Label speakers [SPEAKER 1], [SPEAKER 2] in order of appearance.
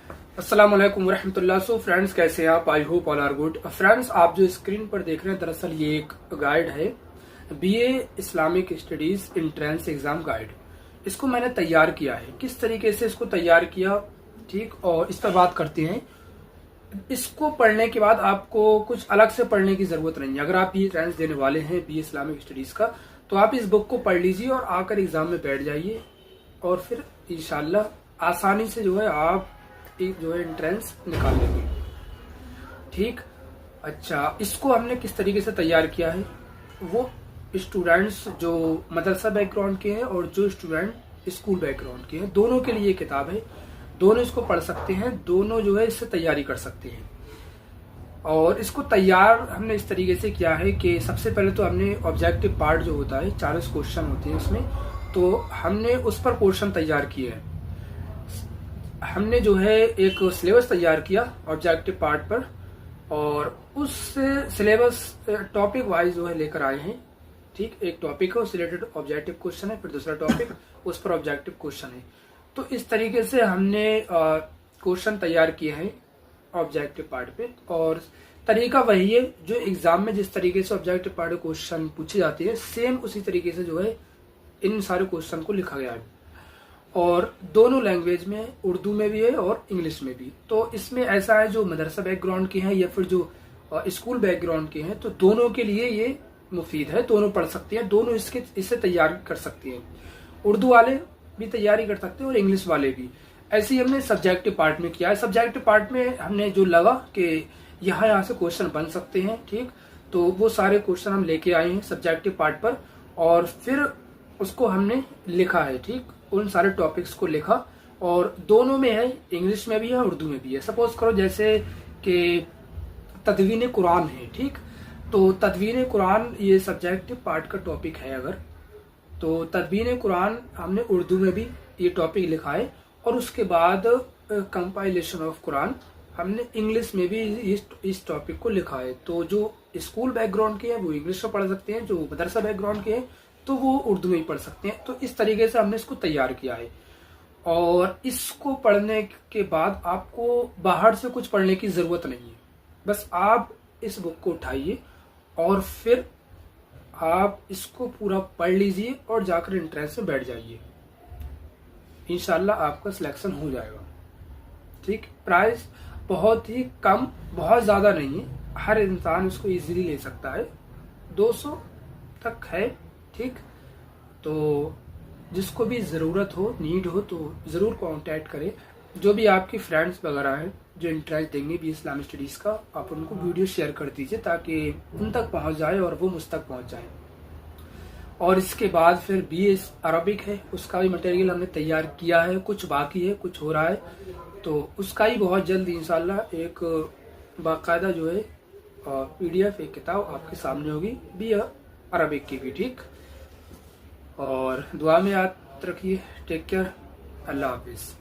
[SPEAKER 1] अस्सलाम वालेकुम रहमतुल्लाह। सो फ्रेंड्स, कैसे हैं आप? I hope all are good. Friends, आप जो स्क्रीन पर देख रहे हैं दरअसल ये एक गाइड है, BA Islamic studies entrance exam guide. इसको मैंने तैयार किया है। किस तरीके से इसको तैयार किया, ठीक, और इस पर बात करते हैं। इसको पढ़ने के बाद आपको कुछ अलग से पढ़ने की जरूरत नहीं है। अगर आप ये एंट्रेंस देने वाले हैं बीए इस्लामिक स्टडीज का, तो आप इस बुक को पढ़ लीजिए और आकर एग्जाम में बैठ जाइए और फिर इंशाल्लाह आसानी से जो है आप जो है एंट्रेंस निकाल लेंगे। ठीक, अच्छा, इसको हमने किस तरीके से तैयार किया है, वो स्टूडेंट्स जो मदरसा बैकग्राउंड के हैं और जो स्टूडेंट स्कूल बैकग्राउंड के हैं, दोनों के लिए ये किताब है। दोनों इसको पढ़ सकते हैं, दोनों जो है इससे तैयारी कर सकते हैं। और इसको तैयार हमने इस तरीके से किया है कि सबसे पहले तो हमने ऑब्जेक्टिव पार्ट जो होता है, 40 क्वेश्चन होते हैं उसमें, तो हमने उस पर क्वेश्चन तैयार किए हैं। हमने जो है एक सिलेबस तैयार किया ऑब्जेक्टिव पार्ट पर, और उस सिलेबस टॉपिक वाइज जो है लेकर आए हैं। ठीक, एक टॉपिक है उससे रिलेटेड ऑब्जेक्टिव क्वेश्चन है, फिर दूसरा टॉपिक उस पर ऑब्जेक्टिव क्वेश्चन है। तो इस तरीके से हमने क्वेश्चन तैयार किए हैं ऑब्जेक्टिव पार्ट पे, और तरीका वही है जो एग्जाम में जिस तरीके से ऑब्जेक्टिव पार्ट क्वेश्चन पूछे जाते हैं, सेम उसी तरीके से जो है इन सारे क्वेश्चन को लिखा गया है। और दोनों लैंग्वेज में, उर्दू में भी है और इंग्लिश में भी। तो इसमें ऐसा है जो मदरसा बैकग्राउंड के हैं या फिर जो स्कूल बैकग्राउंड के हैं, तो दोनों के लिए ये मुफीद है। दोनों पढ़ सकते हैं, दोनों इससे तैयार कर सकते हैं। उर्दू वाले भी तैयारी कर सकते हैं और इंग्लिश वाले भी। ऐसे ही हमने सब्जेक्टिव पार्ट में किया है। सब्जेक्टिव पार्ट में हमने जो लगा कि यहाँ से क्वेश्चन बन सकते हैं, ठीक, तो वो सारे क्वेश्चन हम लेके आए हैं सब्जेक्टिव पार्ट पर, और फिर उसको हमने लिखा है। ठीक, उन सारे टॉपिक्स को लिखा, और दोनों में है, इंग्लिश में भी है उर्दू में भी है। सपोज करो जैसे कि तदवीन कुरान है, ठीक, तो तदवीन कुरान ये सब्जेक्टिव पार्ट का टॉपिक है। अगर तो तदवीन कुरान हमने उर्दू में भी ये टॉपिक लिखा है, और उसके बाद कंपाइलेशन ऑफ कुरान हमने इंग्लिश में भी इस टॉपिक को लिखा है। तो जो स्कूल बैकग्राउंड के हैं वो इंग्लिश में पढ़ सकते हैं, जो मदरसा बैकग्राउंड के हैं तो वो उर्दू में ही पढ़ सकते हैं। तो इस तरीके से हमने इसको तैयार किया है। और इसको पढ़ने के बाद आपको बाहर से कुछ पढ़ने की जरूरत नहीं है। बस आप इस बुक को उठाइए और फिर आप इसको पूरा पढ़ लीजिए और जाकर एंट्रेंस में बैठ जाइए। इंशाल्लाह आपका सिलेक्शन हो जाएगा। ठीक, प्राइस बहुत ही कम, बहुत ज्यादा नहीं है, हर इंसान इसको इजीली ले सकता है। 200 तक है। ठीक, तो जिसको भी ज़रूरत हो, नीड हो, तो ज़रूर कांटेक्ट करें। जो भी आपके फ्रेंड्स वगैरह हैं जो इंटरेस्ट देंगे भी इस्लामिक स्टडीज़ का, आप उनको वीडियो शेयर कर दीजिए ताकि उन तक पहुंच जाए और वो मुझ तक पहुंच जाए। और इसके बाद फिर बीए अरबिक है, उसका भी मटेरियल हमने तैयार किया है, कुछ बाकी है, कुछ हो रहा है, तो उसका ही बहुत जल्द इंशाल्लाह एक बाकायदा जो है PDF एक किताब आपके सामने होगी, बीए अरबिक की भी। ठीक, और दुआ में याद रखिए। टेक केयर, अल्लाह हाफिज़।